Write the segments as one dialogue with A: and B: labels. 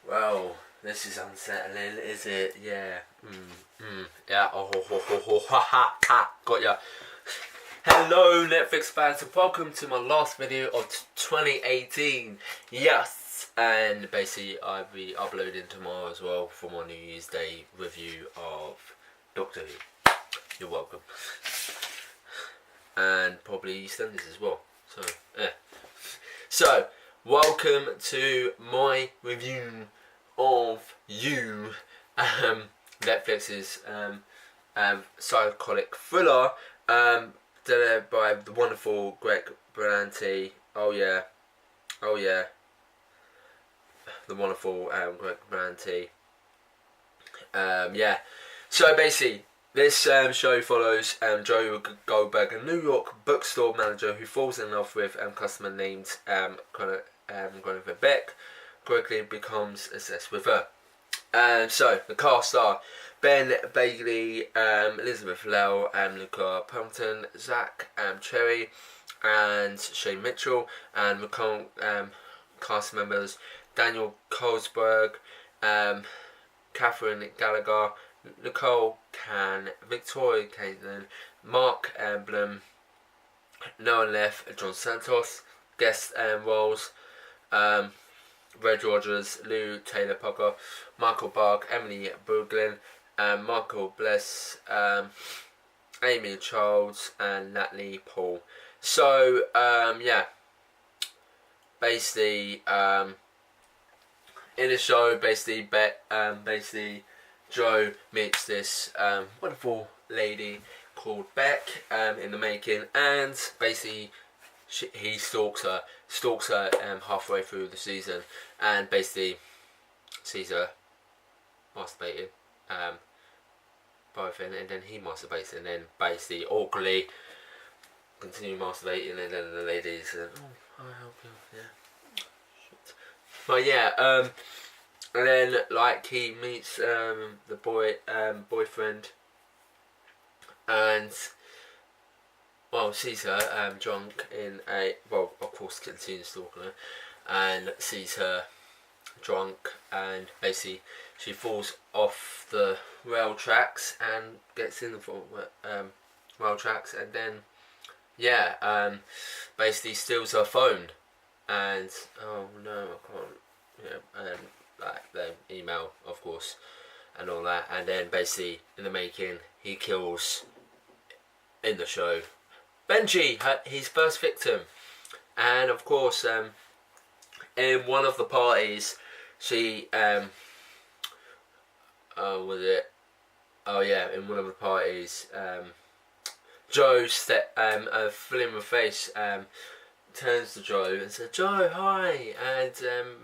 A: Well, this is unsettling, is it? Yeah. Yeah. Oh, ha, ha, ha. Got ya. Hello, Netflix fans, and welcome to my last video of 2018. Yes. And basically, I'll be uploading tomorrow as well for my New Year's Day review of Doctor Who. You're welcome. And probably EastEnders as well. So, yeah. So, welcome to my review of You, Netflix's psychotic thriller, delivered by the wonderful Greg Berlanti. Oh yeah, the wonderful Greg Berlanti. Yeah. So basically, this show follows Joe Goldberg, a New York bookstore manager who falls in love with a customer named Guinevere Beck, quickly becomes obsessed with her. So, the cast are Ben Bailey, Elizabeth Lell, Luca Pelton, Zach Cherry, and Shane Mitchell, and recurring cast members Daniel Colesberg, Catherine Gallagher, Nicole Can, Victoria Caitlin, Mark Blum, Noah Leff, John Santos. Guest roles Reg Rogers, Lou Taylor Pucker, Michael Bark, Emily Buglin, Michael Bless, Amy Childs, and Natalie Paul. So, yeah. Basically, in the show, basically Joe meets this wonderful lady called Beck in the making, and basically he stalks her halfway through the season, and basically sees her masturbating, both, and then he masturbates, and then basically awkwardly continue masturbating, and then the lady says, "Oh, I'll help you." Yeah. Shit. But yeah, and then like he meets the boyfriend, and sees her drunk in a, well, of course continues stalking her, and sees her drunk, and basically she falls off the rail tracks and gets in the rail tracks, and then basically steals her phone, and oh no, I can't, and like the email, of course, and all that, and then basically in the making he kills, in the show, Benji, his first victim. And of course, in one of the parties, she, in one of the parties, Joe, a film of face, turns to Joe and says, "Joe, hi," and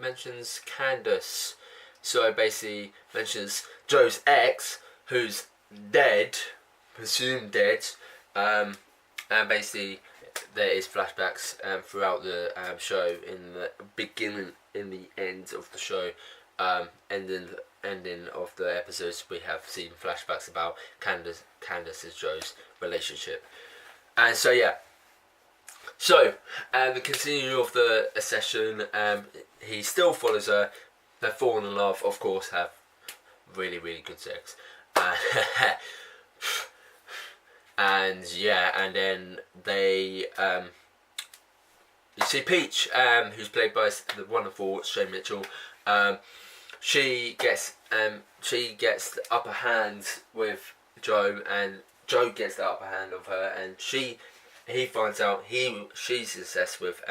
A: mentions Candace. So basically mentions Joe's ex, who's dead, presumed dead, and basically there is flashbacks throughout the show. In the beginning, in the end of the show, ending of the episodes, we have seen flashbacks about Candace's Joe's relationship. And so yeah, so the continuing of the session, he still follows her. They fall in love, of course, have really, really good sex. And yeah, and then they, you see Peach, who's played by the wonderful Shane Mitchell. She gets the upper hand with Joe, and Joe gets the upper hand of her, and he finds out she's obsessed with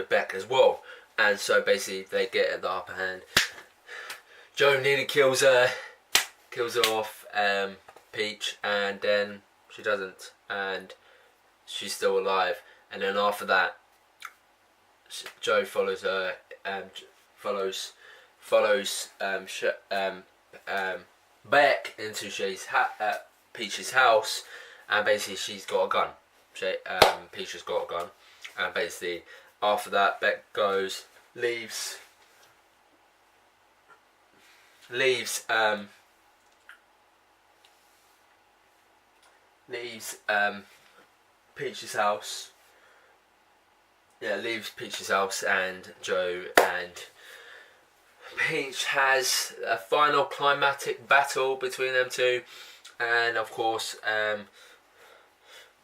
A: Beck as well, and so basically they get the upper hand. Joe nearly kills her off, Peach, and then she doesn't, and she's still alive. And then after that, Joe follows her, follows Beck into Peach's house, and basically she's got a gun. Peach has got a gun, and basically after that, Beck leaves Peach's house, leaves Peach's house, and Joe and Peach has a final climatic battle between them two, and of course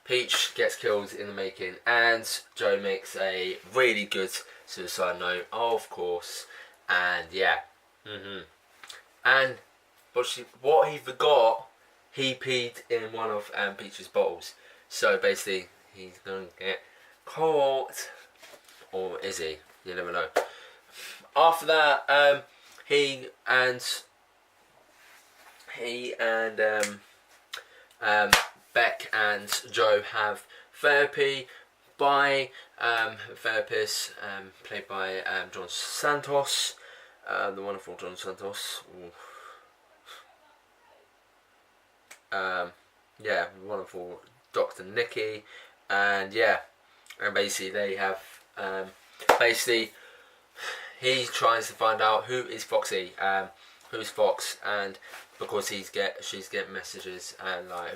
A: Peach gets killed in the making, and Joe makes a really good suicide note, of course, and yeah, and what he forgot, he peed in one of Peach's bottles, so basically he's going to get caught, or is he? You never know. After that, he and Beck and Joe have therapy by a therapist played by John Santos, the wonderful John Santos. Yeah, wonderful Dr. Nikki, and basically they have basically he tries to find out who is Foxy, who's Fox, and because she's getting messages and like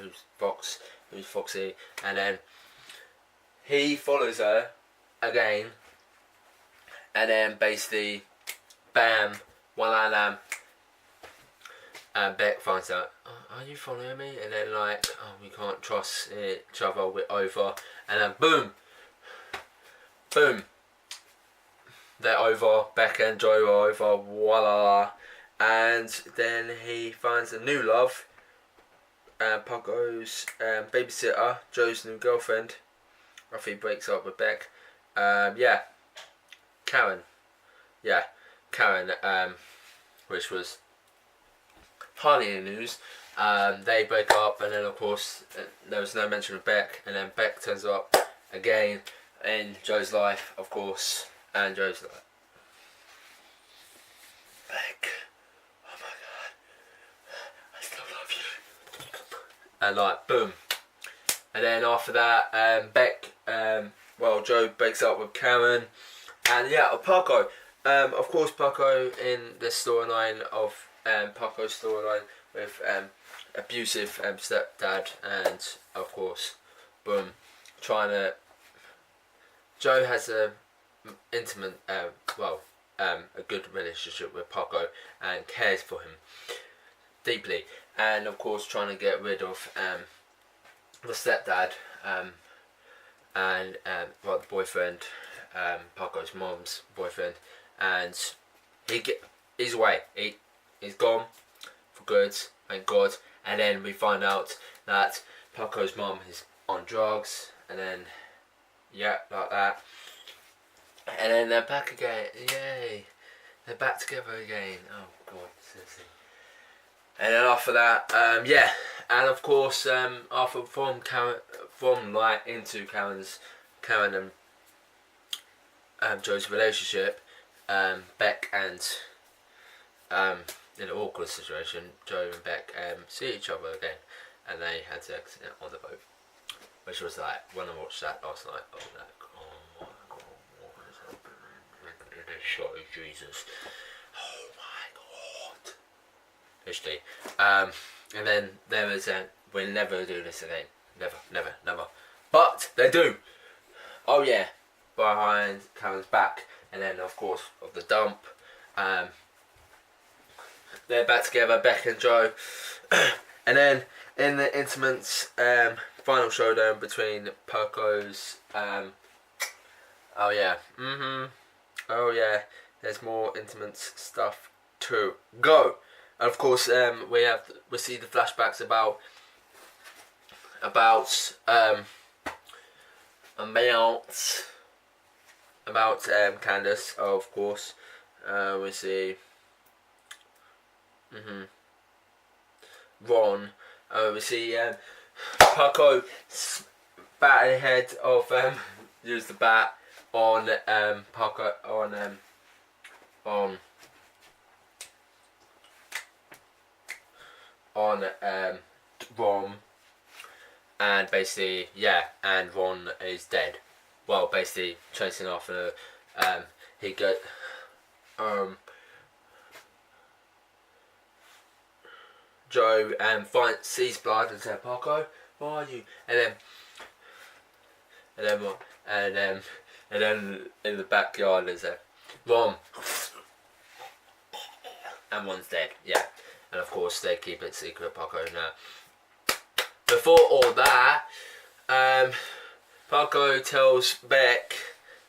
A: who's Foxy, and then he follows her again, and then basically, bam, and Beck finds out, oh, are you following me? And then like, oh, we can't trust each other, we're over, and then boom, they're over, Beck and Joe are over, voila, and then he finds a new love, Pucko's babysitter, Joe's new girlfriend, after he breaks up with Beck, Karen, which was hardly in the news. They break up, and then of course there was no mention of Beck, and then Beck turns up again in Joe's life, of course, and Joe's like, Beck, oh my god, I still love you, and like boom, and then after that, Joe breaks up with Karen, and Paco, of course Paco in the storyline of Paco's storyline with abusive stepdad, and of course, boom, Joe has a intimate, a good relationship with Paco and cares for him deeply, and of course trying to get rid of the stepdad and the boyfriend, Paco's mom's boyfriend, and he's away. He's gone for good, thank God. And then we find out that Paco's mom is on drugs, and then like that. And then they're back again. Yay! They're back together again. Oh God, seriously. And then after that, and of course, after into Karen and Joe's relationship, Beck and in an awkward situation, Joe and Beck see each other again, and they had sex on the boat, which was like, when I watched that last night, I was like, oh my god, what is happening in this show, Jesus, oh my god, literally. And then there was we'll never do this again, never, but they do, oh yeah, behind Karen's back, and then of course of the dump, they're back together, Beck and Joe, and then in the intimate final showdown between Perco's, there's more intimate stuff to go, and of course we see the flashbacks about Candace, of course. We see Ron. We see Paco bat the head of use the bat on Paco on Ron, and basically and Ron is dead. Well, basically chasing after he got Joe sees blood and says, Paco, where are you? And And then in the backyard there's a Ron. And one's dead, yeah. And of course they keep it secret, Paco. Now, before all that, Paco tells Beck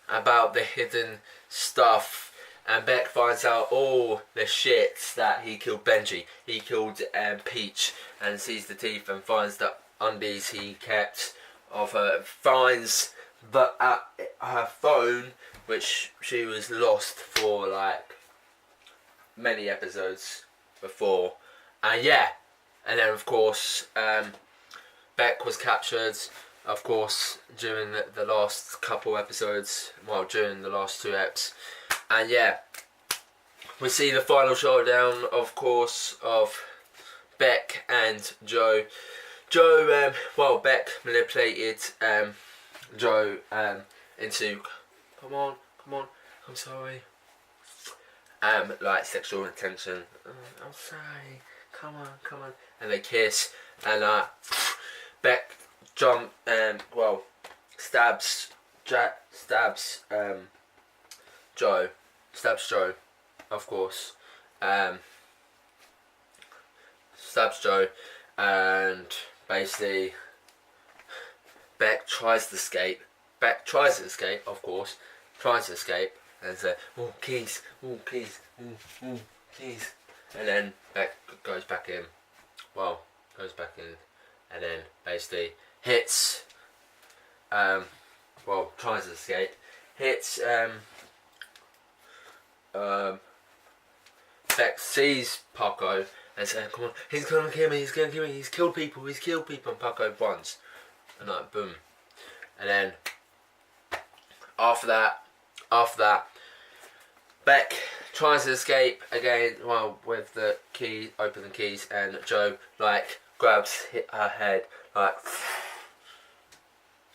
A: about the hidden stuff, and Beck finds out all the shit that he killed Benji. He killed Peach, and sees the teeth and finds the undies he kept of her. Finds her phone, which she was lost for like many episodes before, and yeah, and then of course Beck was captured, of course, during the last couple episodes, well, during the last 2 eps, and yeah, we see the final showdown, of course, of Beck and Joe. Well, Beck manipulated Joe into, come on, I'm sorry. Like sexual intention. I'm sorry. Come on. And they kiss, and Beck stabs Joe. Stabs Joe, of course. Stabs Joe, and basically Beck tries to escape. Of course. Tries to escape. And say, oh, keys. And then Beck goes back in. And then basically hits, tries to escape. Hits, Beck sees Paco and says, come on, he's gonna kill me, he's killed people, and Paco runs. And like, boom. And then, after that, Beck tries to escape again, with the key, open the keys, and Joe grabs her head,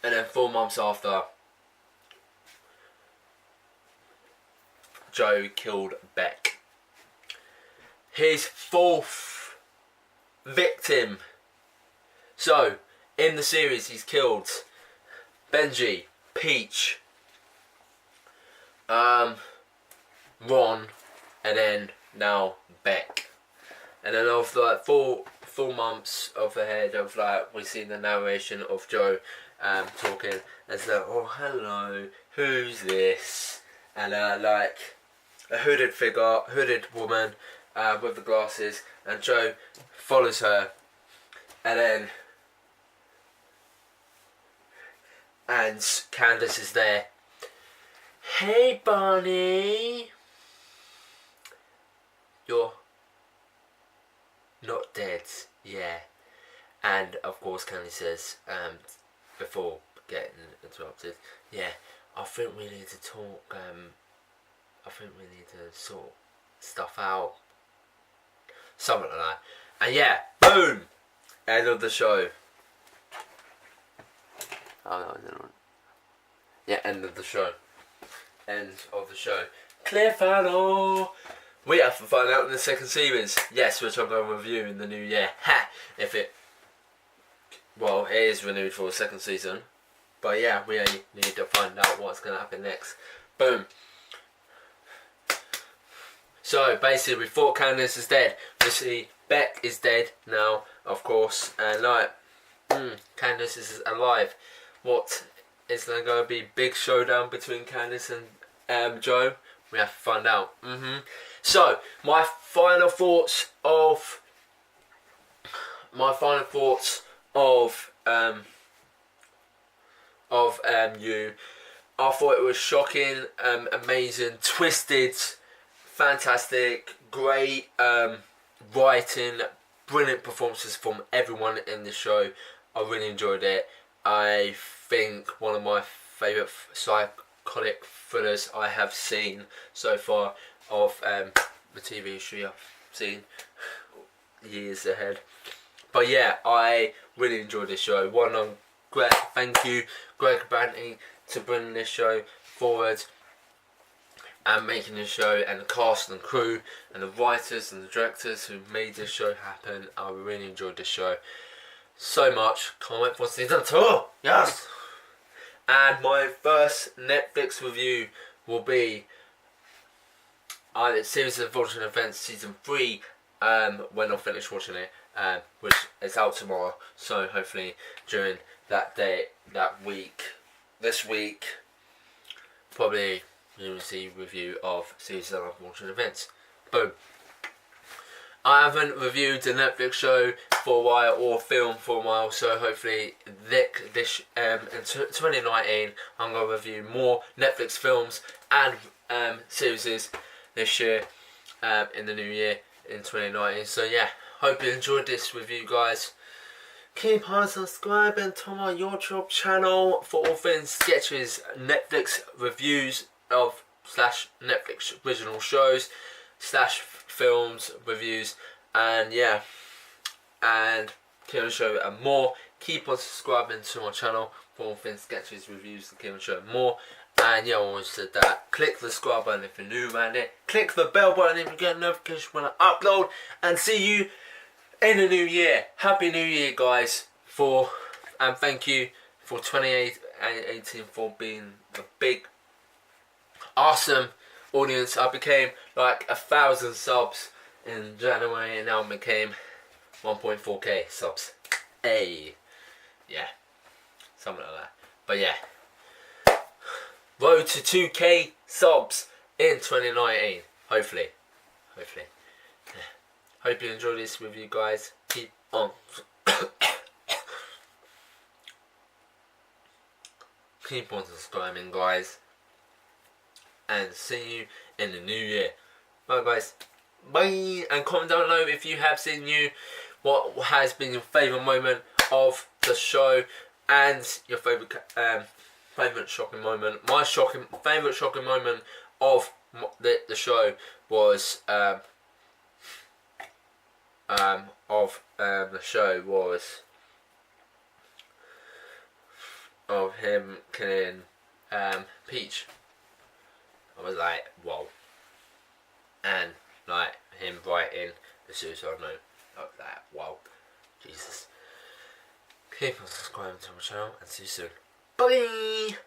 A: and then 4 months after, Joe killed Beck. His 4th victim. So, in the series, he's killed Benji, Peach, Ron, and then now Beck. And then after 4 months of the head of we see the narration of Joe talking, and it's oh hello, who's this? And a hooded woman with the glasses, and Joe follows her, and Candace is there. Hey Barney, you're not dead, yeah. And of course Candace says, before getting interrupted, yeah, I think we need to talk, I think we need to sort stuff out. Something like that. And yeah, boom! End of the show. Oh, no, I didn't want. Yeah, end of the show. Clear final! We have to find out in the second series. Yes, which I'm going to review in the new year. Ha! It is renewed for a second season. But yeah, we need to find out what's going to happen next. Boom. So basically, we thought Candace is dead. We see Beck is dead now, of course. And Candace is alive. What is there going to be? Big showdown between Candace and Joe? We have to find out. So my final thoughts of you. I thought it was shocking, amazing, twisted, fantastic, great writing, brilliant performances from everyone in the show. I really enjoyed it. I think one of my favourite psychotic thrillers I have seen so far of the TV history I've seen years ahead. But yeah, I really enjoyed this show. Thank you, Greg Banty, to bring this show forward and making this show, and the cast and crew and the writers and the directors who made this show happen. I really enjoyed this show so much. Can't wait for season 2. Yes. And my first Netflix review will be the series of Vulture Events Season 3 when I finish watching it, which is out tomorrow. So hopefully during that day, this week, probably you will see a review of series of Vulture Events. Boom. I haven't reviewed a Netflix show for a while or film for a while, so hopefully this in 2019 I'm going to review more Netflix films and series this year in the new year in 2019. So yeah, hope you enjoyed this review, guys. Keep on subscribing to my YouTube channel for all things sketches, Netflix reviews of / Netflix original shows / films reviews, and yeah, and keep on showing and more. Keep on subscribing to my channel for all things sketches, reviews, and keep on showing more. And yeah, I always said that. Click the subscribe button if you're new around it. Click the bell button if you get a notification when I upload. And see you in the new year. Happy New Year, guys. And thank you for 2018 for being a big, awesome audience. I became like 1,000 subs in January, and now I became 1.4k subs. Hey, yeah, something like that. But yeah, road to 2k subs in 2019. Hopefully. Yeah. Hope you enjoyed this review, guys. Keep on keep on subscribing, guys. And see you in the new year. Bye, guys. Bye. And comment down below if you have seen what has been your favourite moment of the show and your favourite shocking moment. My favourite shocking moment of the show was of him killing Peach. I was like, whoa. And like him writing the suicide note. I was like, whoa. Jesus. Keep on subscribing to my channel and see you soon. Bye!